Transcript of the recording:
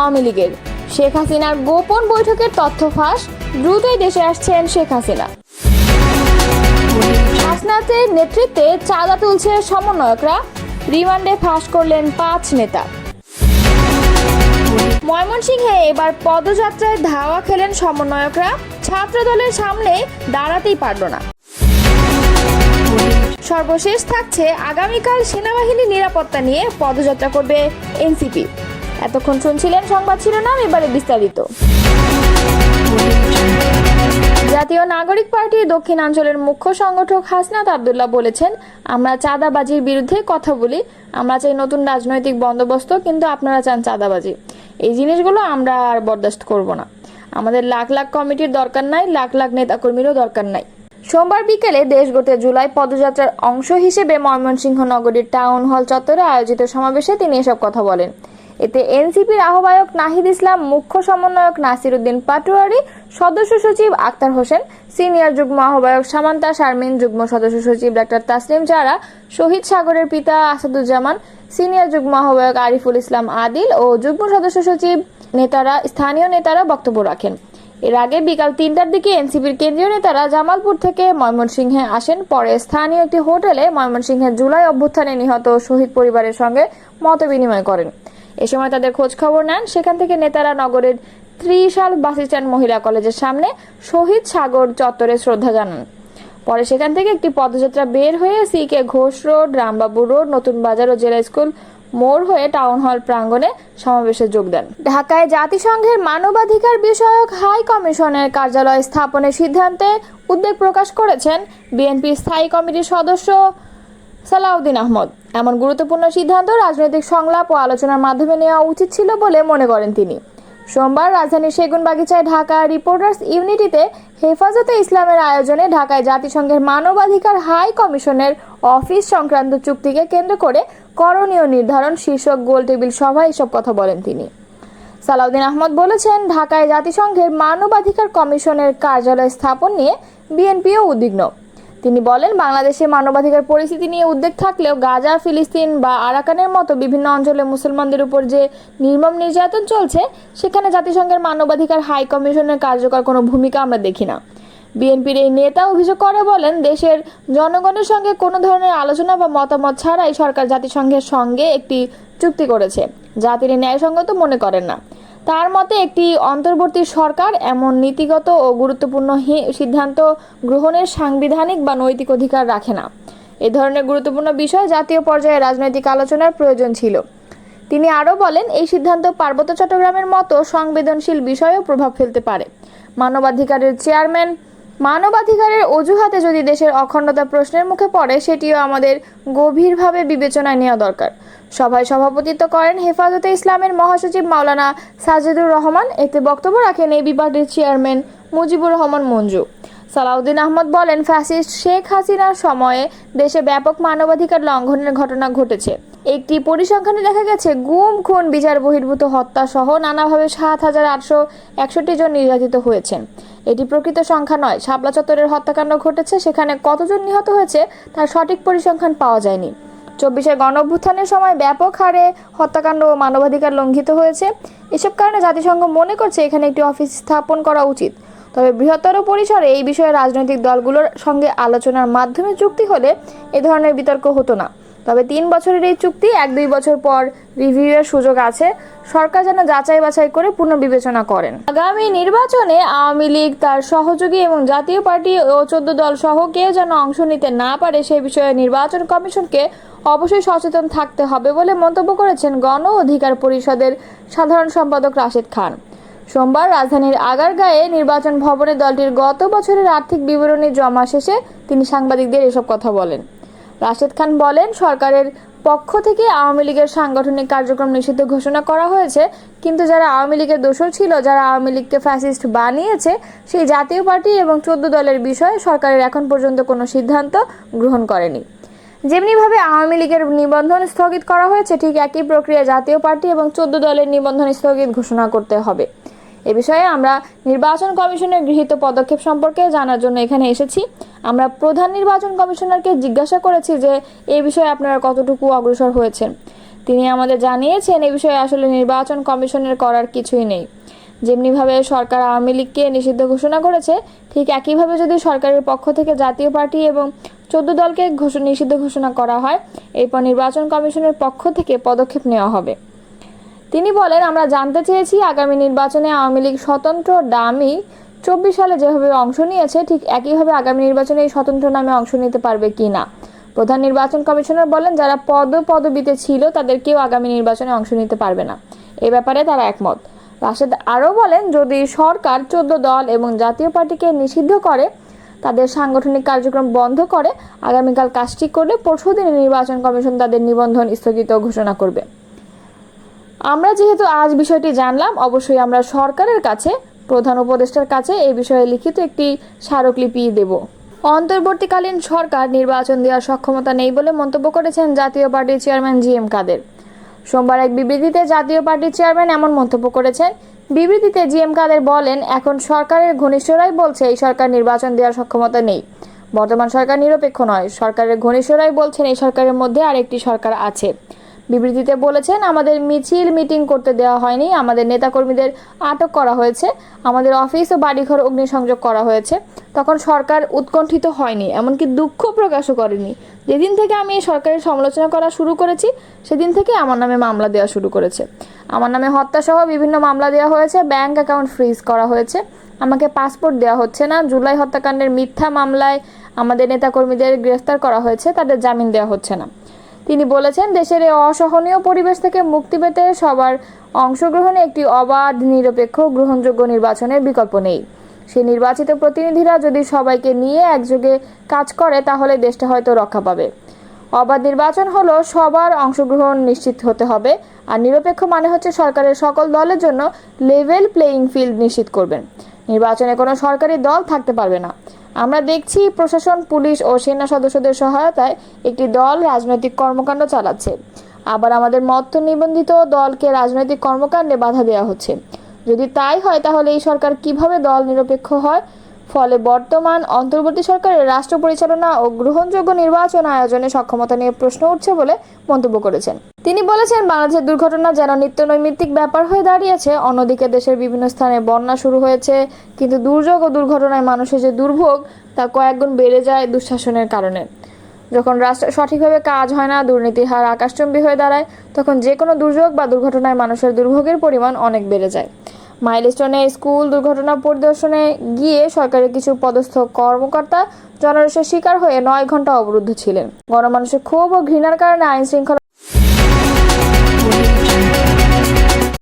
আওয়ামী লীগের। শেখ হাসিনার গোপন বৈঠকের তথ্য ফাঁস, দ্রুতই দেশে আসছেন শেখ হাসিনা। হাসনাতের নেতৃত্বে চাঁদা তুলছে সমন্বয়করা, রিমান্ডে ফাঁস করলেন 5 নেতা। ময়মনসিংহে এবার পদযাত্রায় ধাওয়া খেলেন সমন্বয়করা, ছাত্র দলের সামনে দাঁড়াতেই পারল না। সর্বশেষ থাকছে আগামীকাল সেনাবাহিনী নিরাপত্তা নিয়ে পদযাত্রা করবে এনসিপি। এতক্ষণ শুনছিলেন সংবাদ শিরোনাম, এবারে বিস্তারিত। জাতীয় নাগরিক পার্টির দক্ষিণাঞ্চলের মুখ্য সংগঠক হাসনাত আব্দুল্লাহ বলেছেন, আমরা চাঁদাবাজির বিরুদ্ধে কথা বলি, আমরা চাই নতুন রাজনৈতিক বন্দোবস্ত, কিন্তু আপনারা চান চাঁদাবাজি। এই জিনিসগুলো আমরা আর বরদাস্ত করব না। আমাদের লাখ লাখ কমিটির দরকার নাই, লাখ লাখ নেতাকর্মীরও দরকার নাই। সোমবার বিকেলে দেশ গড়তে জুলাই পদযাত্রার অংশ হিসেবে ময়মনসিংহ নগরীর টাউন হল চত্বরে আয়োজিত সমাবেশে তিনি এসব কথা বলেন। এতে এনসিপির আহ্বায়ক নাহিদ ইসলাম, মুখ্য সমন্বয়ক নাসির উদ্দিন পাটোয়ারি, সদস্য সচিব আক্তার হোসেন, সিনিয়র যুগ্ম আহ্বায়ক সামান্তা শারমিন, যুগ্ম সদস্য সচিব ডাক্তার তাসলিম জারা, শহীদ সাগরের পিতা আসাদুজ্জামান, সিনিয়র যুগ্ম আহ্বায়ক আরিফুল ইসলাম আদিল ও যুগ্ম সদস্য সচিব স্থানীয় নেতারা বক্তব্য রাখেন। এর আগে বিকাল 3টার দিকে এনসিপির কেন্দ্রীয় নেতারা জামালপুর থেকে ময়মনসিংহে আসেন। পরে স্থানীয় একটি হোটেলে ময়মনসিংহের জুলাই অভ্যুত্থানে নিহত শহীদ পরিবারের সঙ্গে মতবিনিময় করেন। এ সময় তাদের খোঁজ খবর নেন। সেখান থেকে নেতারা নগরের ত্রিশাল বাসস্ট্যান্ড মহিলা কলেজের সামনে শহীদ সাগর চত্বরে শ্রদ্ধা জানান। পরে সেখান থেকে একটি পদযাত্রা বের হয়ে সিকে ঘোষ রোড, রামবাবু রোড, নতুন বাজার ও জেলা স্কুল মোড় হয়ে টাউন হল প্রাঙ্গণে সমাবেশে যোগ দেন। ঢাকায় জাতিসংঘের মানবাধিকার বিষয়ক হাই কমিশনের কার্যালয় স্থাপনের সিদ্ধান্তে উদ্বেগ প্রকাশ করেছেন বিএনপি স্থায়ী কমিটির সদস্য সালাউদ্দিন আহমদ। এমন গুরুত্বপূর্ণ সিদ্ধান্ত রাজনৈতিক সংলাপ ও আলোচনার মাধ্যমে নেওয়া উচিত ছিল বলে মনে করেন তিনি। সোমবার রাজধানীর সেগুনবাগিচায় ঢাকা রিপোর্টার্স ইউনিটিতে হেফাজতে ইসলামের আয়োজনে ঢাকায় জাতিসংঘের মানবাধিকার হাই কমিশনের অফিস সংক্রান্ত চুক্তিকে কেন্দ্র করে করণীয় নির্ধারণ শীর্ষক গোলটেবিল সভায় এসব কথা বলেন তিনি। সালাউদ্দিন আহমদ বলেছেন, ঢাকায় জাতিসংঘের মানবাধিকার কমিশনের কার্যালয় স্থাপন নিয়ে বিএনপিও উদ্বিগ্ন। তিনি বলেন, বাংলাদেশে মানবাধিকার পরিস্থিতি নিয়ে উদ্বেগ থাকলেও গাজা, ফিলিস্তিন বা আরাকানের মতো বিভিন্ন অঞ্চলে মুসলমানদের উপর যে নির্মম নির্যাতন চলছে, সেখানে জাতিসংঘের মানবাধিকার হাই কমিশনের কার্যকর কোনো ভূমিকা আমরা দেখি না। বিএনপির এই নেতা অভিযোগ করে বলেন, দেশের জনগণের সঙ্গে কোনো ধরনের আলোচনা বা মতামত ছাড়াই সরকার জাতিসংঘের সঙ্গে একটি চুক্তি করেছে, যা তিনি ন্যায়সঙ্গত মনে করেন না। তার মতে, একটি অন্তর্বর্তী সরকার এমন নীতিগত ও গুরুত্বপূর্ণ সিদ্ধান্ত গ্রহণের সাংবিধানিক বা নৈতিক অধিকার রাখে না। এ ধরনের গুরুত্বপূর্ণ বিষয় জাতীয় পর্যায়ে রাজনৈতিক আলোচনার প্রয়োজন ছিল। তিনি আরও বলেন, এই সিদ্ধান্ত পার্বত্য চট্টগ্রামের মতো সংবেদনশীল বিষয়েও প্রভাব ফেলতে পারে। মানবাধিকারের চেয়ারম্যান, মানবাধিকারের অজুহাতে যদি দেশের অখণ্ডতা প্রশ্নের মুখে পড়ে, সেটিও আমাদের গভীরভাবে বিবেচনায় নেওয়া দরকার। সভায় সভাপতিত্ব করেন হেফাজতে ইসলামের মহাসচিব মাওলানা সাজিদুর রহমান। এতে বক্তব্য রাখেন এবি পার্টির চেয়ারম্যান মুজিবুর রহমান মঞ্জু। সালাউদ্দিন আহমদ বলেন, ফ্যাসিস্ট শেখ হাসিনার সময়ে দেশে ব্যাপক মানবাধিকার লঙ্ঘনের ঘটনা ঘটেছে। একটি পরিসংখ্যানে দেখা গেছে, গুম, খুন, বিচার বহির্ভূত হত্যা সহ নানাভাবে 7,861 জন নির্যাতিত হয়েছেন। এটি প্রকৃত সংখ্যা নয়। শাপলা চত্বরের হত্যাকাণ্ড ঘটেছে, সেখানে কতজন নিহত হয়েছে তার সঠিক পরিসংখ্যান পাওয়া যায়নি। 24-এর গণঅভ্যুত্থানের সময় ব্যাপক হারে হত্যাকাণ্ড ও মানবাধিকার লঙ্ঘিত হয়েছে। এসব কারণে জাতিসংঘ মনে করছে এখানে একটি অফিস স্থাপন করা উচিত। তবে বৃহত্তর পরিসরে এই বিষয়ে রাজনৈতিক দলগুলোর সঙ্গে আলোচনার মাধ্যমে চুক্তি হলে এ ধরনের বিতর্ক হতো না। তবে 3 বছরের এই চুক্তি 1-2 বছর পর রিভিউয়ের সুযোগ আছে। সরকার যেন যাচাই বাছাই করে পুনর্বিবেচনা করেন। আগামী নির্বাচনে আওয়ামী লীগ, তার সহযোগী এবং জাতীয় পার্টি ও 14 দল সহ কেউ যেন অংশ নিতে না পারে, সে বিষয়ে নির্বাচন কমিশনকে অবশ্যই সচেতন থাকতে হবে বলে মন্তব্য করেছেন গণ অধিকার পরিষদের সাধারণ সম্পাদক রাশেদ খান। সোমবার রাজধানীর আগারগাঁয়ে নির্বাচন ভবনে দলটির গত বছরের আর্থিক বিবরণী জমা শেষে তিনি সাংবাদিকদের এসব কথা বলেন। রাশেদ খান বলেন, সরকারের পক্ষ থেকে আওয়ামী লীগের সাংগঠনিক কার্যক্রম নিষিদ্ধ ঘোষণা করা হয়েছে, কিন্তু যারা আওয়ামী লীগের দোসর ছিল, যারা আওয়ামী লীগকে ফ্যাসিস্ট বানিয়েছে, সেই জাতীয় পার্টি এবং 14 দলের বিষয়ে সরকারের এখন পর্যন্ত কোনো সিদ্ধান্ত গ্রহণ করেনি। যেমনিভাবে আওয়ামী লীগের নিবন্ধন স্থগিত করা হয়েছে, ঠিক একই প্রক্রিয়া জাতীয় পার্টি এবং 14 দলের নিবন্ধন স্থগিত ঘোষণা করতে হবে। এ বিষয়ে আমরা নির্বাচন কমিশনের গৃহীত পদক্ষেপ সম্পর্কে জানার জন্য এখানে এসেছি। আমরা প্রধান নির্বাচন কমিশনারকে জিজ্ঞাসা করেছি যে এই বিষয়ে আপনারা কতটুকু অগ্রসর হয়েছেন। তিনি আমাদের জানিয়েছেন এ বিষয়ে আসলে নির্বাচন কমিশনের করার কিছুই নেই। যেমনিভাবে সরকার আওয়ামী লীগকে নিষিদ্ধ ঘোষণা করেছে, ঠিক একইভাবে যদি সরকারের পক্ষ থেকে জাতীয় পার্টি এবং 14 দলকে নিষিদ্ধ ঘোষণা করা হয়, এরপর নির্বাচন কমিশনের পক্ষ থেকে পদক্ষেপ নেওয়া হবে। তিনি বলেন, আমরা জানতে চেয়েছি আগামী নির্বাচনে আওয়ামী লীগ স্বতন্ত্র ডামি 24 সালে যেভাবে অংশ নিয়েছে, ঠিক একইভাবে আগামী নির্বাচনে এই স্বতন্ত্র নামে অংশ নিতে পারবে কিনা। প্রধান নির্বাচন কমিশনার বলেন, যারা পদবিতে ছিল তাদের কেউ আগামী নির্বাচনে অংশ নিতে পারবে না। এ ব্যাপারে তারা একমত। রাশেদ আরও বলেন, যদি সরকার 14 দল এবং জাতীয় পার্টিকে নিষিদ্ধ করে, তাদের সাংগঠনিক কার্যক্রম বন্ধ করে, আগামীকাল কাজটি করলে পরশুদিন নির্বাচন কমিশন তাদের নিবন্ধন স্থগিত ঘোষণা করবে। আমরা যেহেতু আজ বিষয়টি জানলাম, অবশ্যই আমরা সরকারের কাছে, প্রধান উপদেষ্টার কাছে এই বিষয়ে লিখিত একটি স্মারকলিপি দেব। অন্তর্বর্তীকালীন সরকার নির্বাচন দেওয়ার সক্ষমতা নেই বলে মন্তব্য করেছেন জাতীয় পার্টির চেয়ারম্যান জি.এম. কাদের। সোমবার এক বিবৃতিতে জাতীয় পার্টির চেয়ারম্যান এমন মন্তব্য করেছেন। বিবৃতিতে জি.এম. কাদের বলেন, এখন সরকারের ঘনিষ্ঠরাই বলছে এই সরকার নির্বাচন দেওয়ার সক্ষমতা নেই। বর্তমান সরকার নিরপেক্ষ নয়। সরকারের ঘনিষ্ঠরাই বলছেন এই সরকারের মধ্যে আরেকটি সরকার আছে। বিবৃতিতে বলেছেন, আমাদের মিটিং করতে দেওয়া হয়নি, আমাদের নেতাকর্মীদের আটক করা হয়েছে, আমাদের অফিস ও বাড়িঘর অগ্নিসংযোগ করা হয়েছে। তখন সরকার উৎকণ্ঠিত হয়নি, এমনকি দুঃখ প্রকাশও করেনি। যেদিন থেকে আমি এই সরকারের সমালোচনা করা শুরু করেছি, সেদিন থেকে আমার নামে মামলা দেওয়া শুরু করেছে। আমার নামে হত্যাসহ বিভিন্ন মামলা দেওয়া হয়েছে, ব্যাংক অ্যাকাউন্ট ফ্রিজ করা হয়েছে, আমাকে পাসপোর্ট দেওয়া হচ্ছে না, জুলাই হত্যাকাণ্ডের মিথ্যা মামলায় আমাদের নেতাকর্মীদের গ্রেফতার করা হয়েছে, তাদের জামিন দেওয়া হচ্ছে না। তিনি বলেছেন, দেশের এই অসহনীয় পরিবেশ থেকে মুক্তি পেতে সবার অংশগ্রহণে একটি অবাধ, নিরপেক্ষ, গ্রহণযোগ্য নির্বাচনের বিকল্প নেই। সেই নির্বাচিত প্রতিনিধিরা যদি সবাইকে নিয়ে একযোগে কাজ করে, তাহলে দেশটা হয়তো রক্ষা পাবে। অবাধ নির্বাচন হলো সবার অংশগ্রহণ নিশ্চিত হতে হবে, আর নিরপেক্ষ মানে হচ্ছে সরকারের সকল দলের জন্য লেভেল প্লেয়িং ফিল্ড নিশ্চিত করবেন। নির্বাচনে কোনো সরকারি দল থাকতে পারবে না। আমরা দেখছি প্রশাসন, পুলিশ ও সেনা সদস্যদের সহায়তায় একটি দল রাজনৈতিক কর্মকাণ্ড চালাচ্ছে। আবার আমাদের মত নিবন্ধিত দলকে রাজনৈতিক কর্মকাণ্ডে বাধা দেওয়া হচ্ছে। যদি তাই হয়, তাহলে এই সরকার কিভাবে দল নিরপেক্ষ হয়? ফলে বর্তমান অন্তর্বর্তী সরকারের রাষ্ট্র পরিচালনা ও গ্রহণযোগ্য নির্বাচন আয়োজনে সক্ষমতা নিয়ে প্রশ্ন উঠছে বলে মন্তব্য করেছেন। তিনি বলেছেন, বাংলাদেশের দুর্ঘটনা যেন নিত্যনৈমিত্তিক ব্যাপার হয়ে দাঁড়িয়েছে। অন্যদিকে দেশের বিভিন্ন স্থানে বন্যা শুরু হয়েছে, কিন্তু দুর্যোগ ও দুর্ঘটনায় মানুষের যে দুর্ভোগ, তা কয়েকগুণ বেড়ে যায় দুঃশাসনের কারণে। যখন রাষ্ট্র সঠিকভাবে কাজ হয় না, দুর্নীতির হার আকাশচুম্বী হয়ে দাঁড়ায়, তখন যে কোনো দুর্যোগ বা দুর্ঘটনায় মানুষের দুর্ভোগের পরিমাণ অনেক বেড়ে যায়। মাইলস্টোনে স্কুল দুর্ঘটনা পরিদর্শনে গিয়ে সরকারের কিছু পদস্থ কর্মকর্তা জনরোষের শিকার হয়ে 9 ঘন্টা অবরুদ্ধ ছিলেন। গণমানুষের ক্ষোভ ও ঘৃণার কারণে আইনশৃঙ্খলা